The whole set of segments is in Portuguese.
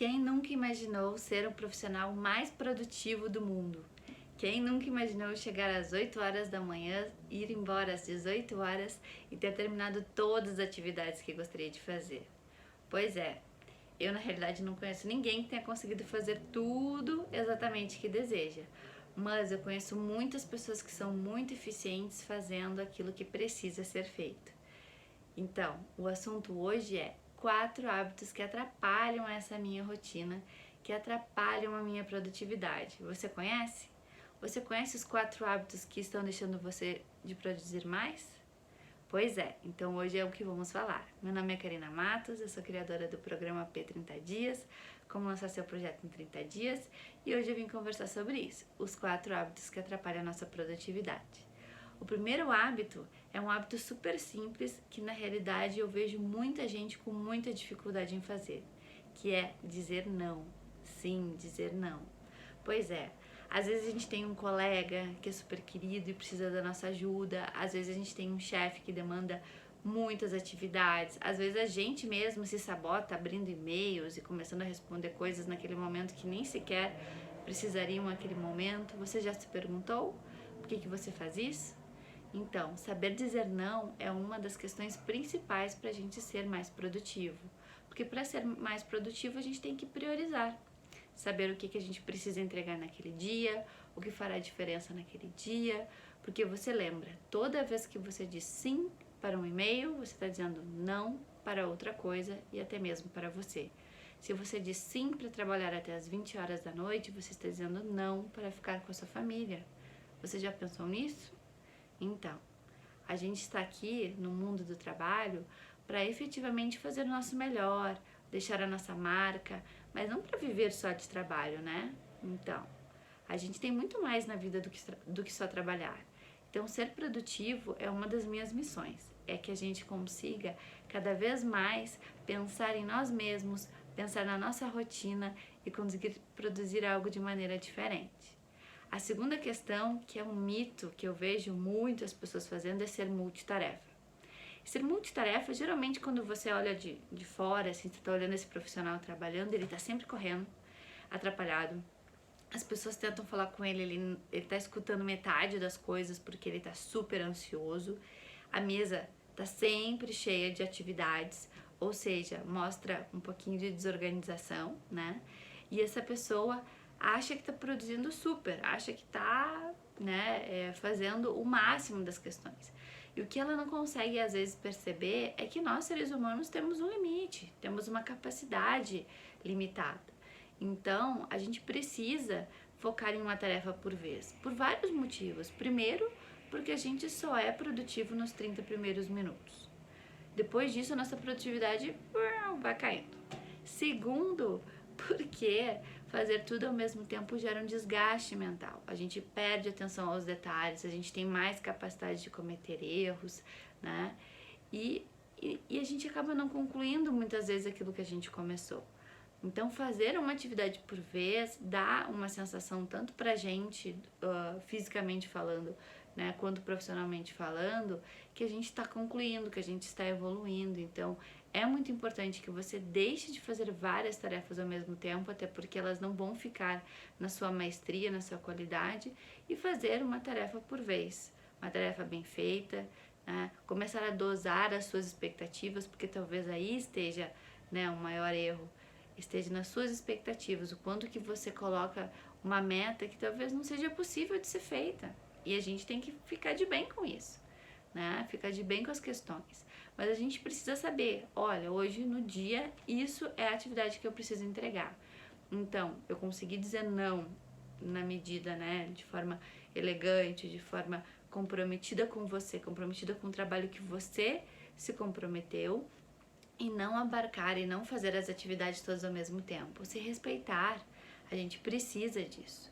Quem nunca imaginou ser o profissional mais produtivo do mundo? Quem nunca imaginou chegar às 8 horas da manhã, ir embora às 18 horas e ter terminado todas as atividades que gostaria de fazer? Pois é, eu na realidade não conheço ninguém que tenha conseguido fazer tudo exatamente que deseja, mas eu conheço muitas pessoas que são muito eficientes fazendo aquilo que precisa ser feito. Então, o assunto hoje é 4 hábitos que atrapalham essa minha rotina, que atrapalham a minha produtividade. Você conhece? Você conhece os 4 hábitos que estão deixando você de produzir mais? Pois é, então hoje é o que vamos falar. Meu nome é Karina Matos, eu sou criadora do programa P30 Dias, como lançar seu projeto em 30 dias, e hoje eu vim conversar sobre isso, os 4 hábitos que atrapalham a nossa produtividade. O primeiro hábito é um hábito super simples que na realidade eu vejo muita gente com muita dificuldade em fazer, que é dizer não. Sim, dizer não. Pois é, às vezes a gente tem um colega que é super querido e precisa da nossa ajuda, às vezes a gente tem um chefe que demanda muitas atividades, às vezes a gente mesmo se sabota abrindo e-mails e começando a responder coisas naquele momento que nem sequer precisariam naquele momento. Você já se perguntou por que você faz isso? Então, saber dizer não é uma das questões principais para a gente ser mais produtivo. Porque para ser mais produtivo a gente tem que priorizar. Saber o que a gente precisa entregar naquele dia, o que fará diferença naquele dia. Porque você lembra, toda vez que você diz sim para um e-mail, você está dizendo não para outra coisa e até mesmo para você. Se você diz sim para trabalhar até as 20 horas da noite, você está dizendo não para ficar com a sua família. Você já pensou nisso? Então, a gente está aqui no mundo do trabalho para efetivamente fazer o nosso melhor, deixar a nossa marca, mas não para viver só de trabalho, né? Então, a gente tem muito mais na vida do que só trabalhar. Então, ser produtivo é uma das minhas missões, é que a gente consiga cada vez mais pensar em nós mesmos, pensar na nossa rotina e conseguir produzir algo de maneira diferente. A segunda questão, que é um mito que eu vejo muitas pessoas fazendo, é ser multitarefa. Ser multitarefa, geralmente quando você olha de fora, assim, você está olhando esse profissional trabalhando, ele está sempre correndo, atrapalhado. As pessoas tentam falar com ele está escutando metade das coisas porque ele está super ansioso. A mesa está sempre cheia de atividades, ou seja, mostra um pouquinho de desorganização, né? E essa pessoa acha que está produzindo super, acha que está, né, fazendo o máximo das questões. E o que ela não consegue às vezes perceber é que nós seres humanos temos um limite, temos uma capacidade limitada. Então a gente precisa focar em uma tarefa por vez, por vários motivos. Primeiro, porque a gente só é produtivo nos 30 primeiros minutos. Depois disso, a nossa produtividade vai caindo. Segundo, porque fazer tudo ao mesmo tempo gera um desgaste mental. A gente perde atenção aos detalhes, a gente tem mais capacidade de cometer erros, né? E a gente acaba não concluindo muitas vezes aquilo que a gente começou. Então, fazer uma atividade por vez dá uma sensação tanto pra gente, fisicamente falando, né, quanto profissionalmente falando, que a gente está concluindo, que a gente está evoluindo. Então, é muito importante que você deixe de fazer várias tarefas ao mesmo tempo, até porque elas não vão ficar na sua maestria, na sua qualidade, e fazer uma tarefa por vez, uma tarefa bem feita, né, começar a dosar as suas expectativas, porque talvez aí esteja, né, o maior erro, esteja nas suas expectativas, o quanto que você coloca uma meta que talvez não seja possível de ser feita. E a gente tem que ficar de bem com isso, né? Ficar de bem com as questões. Mas a gente precisa saber, olha, hoje no dia, isso é a atividade que eu preciso entregar. Então, eu consegui dizer não na medida, né, de forma elegante, de forma comprometida com você, comprometida com o trabalho que você se comprometeu, e não abarcar e não fazer as atividades todas ao mesmo tempo. Se respeitar, a gente precisa disso.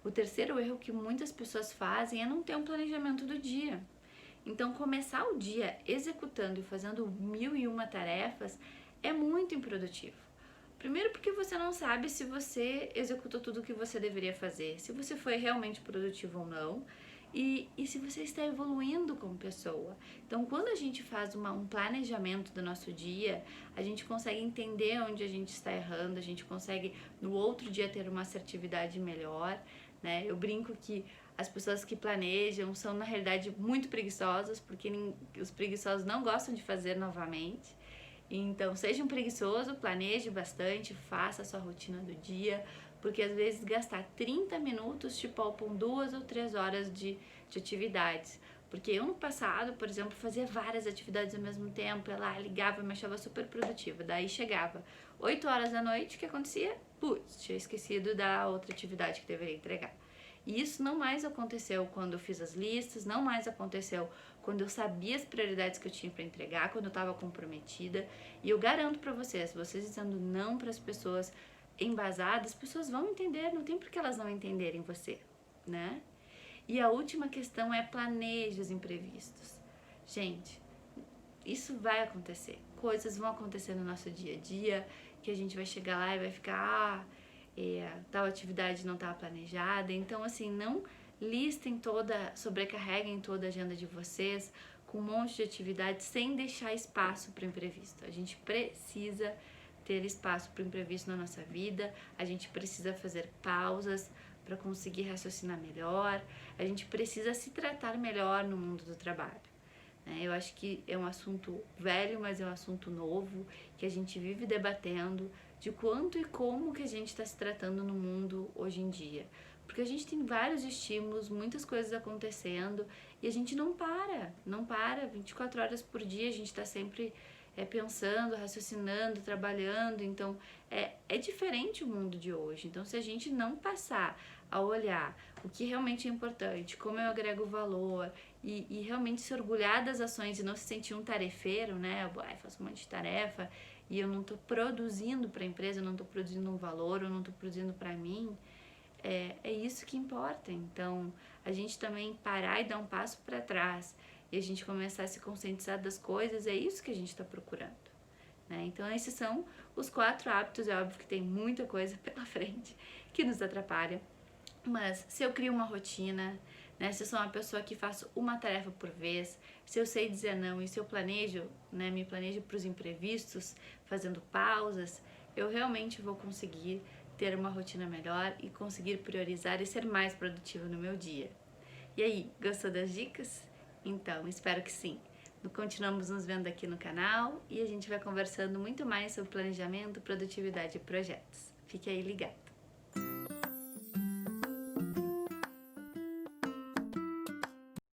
O terceiro erro que muitas pessoas fazem é não ter um planejamento do dia. Então, começar o dia executando e fazendo 1001 tarefas é muito improdutivo. Primeiro porque você não sabe se você executou tudo o que você deveria fazer, se você foi realmente produtivo ou não. e se você está evoluindo como pessoa. Então, quando a gente faz um planejamento do nosso dia, a gente consegue entender onde a gente está errando, a gente consegue no outro dia ter uma assertividade melhor, né? Eu brinco que as pessoas que planejam são, na realidade, muito preguiçosas, porque os preguiçosos não gostam de fazer novamente. Então, seja um preguiçoso, planeje bastante, faça a sua rotina do dia, porque às vezes gastar 30 minutos te poupam 2 ou 3 horas de atividades. Porque eu no passado, por exemplo, fazia várias atividades ao mesmo tempo, eu lá ligava, me achava super produtiva. Daí chegava 8 horas da noite, o que acontecia? Putz, tinha esquecido da outra atividade que deveria entregar. E isso não mais aconteceu quando eu fiz as listas, não mais aconteceu quando eu sabia as prioridades que eu tinha para entregar, quando eu estava comprometida. E eu garanto para vocês dizendo não para as pessoas embasadas, as pessoas vão entender, não tem por que elas não entenderem você, né? E a última questão é planeje os imprevistos. Gente, isso vai acontecer. Coisas vão acontecer no nosso dia a dia, que a gente vai chegar lá e vai ficar, tal atividade não estava planejada. Então, assim, não listem sobrecarreguem toda a agenda de vocês com um monte de atividades sem deixar espaço para o imprevisto. A gente precisa ter espaço para o imprevisto na nossa vida, a gente precisa fazer pausas para conseguir raciocinar melhor, a gente precisa se tratar melhor no mundo do trabalho. Eu acho que é um assunto velho, mas é um assunto novo, que a gente vive debatendo de quanto e como que a gente está se tratando no mundo hoje em dia. Porque a gente tem vários estímulos, muitas coisas acontecendo e a gente não para 24 horas por dia, a gente está sempre pensando, raciocinando, trabalhando, então é diferente o mundo de hoje. Então, se a gente não passar a olhar o que realmente é importante, como eu agrego valor e realmente se orgulhar das ações e não se sentir um tarefeiro, né? Eu faço um monte de tarefa e eu não estou produzindo para a empresa, eu não estou produzindo um valor, eu não estou produzindo para mim, é isso que importa. Então, a gente também parar e dar um passo para trás e a gente começar a se conscientizar das coisas, é isso que a gente está procurando, né? Então, esses são os 4 hábitos. É óbvio que tem muita coisa pela frente que nos atrapalha, mas se eu crio uma rotina, né, se eu sou uma pessoa que faço uma tarefa por vez, se eu sei dizer não e se eu planejo, né, me planejo para os imprevistos, fazendo pausas, eu realmente vou conseguir ter uma rotina melhor e conseguir priorizar e ser mais produtiva no meu dia. E aí, gostou das dicas? Então, espero que sim. Continuamos nos vendo aqui no canal e a gente vai conversando muito mais sobre planejamento, produtividade e projetos. Fique aí ligado.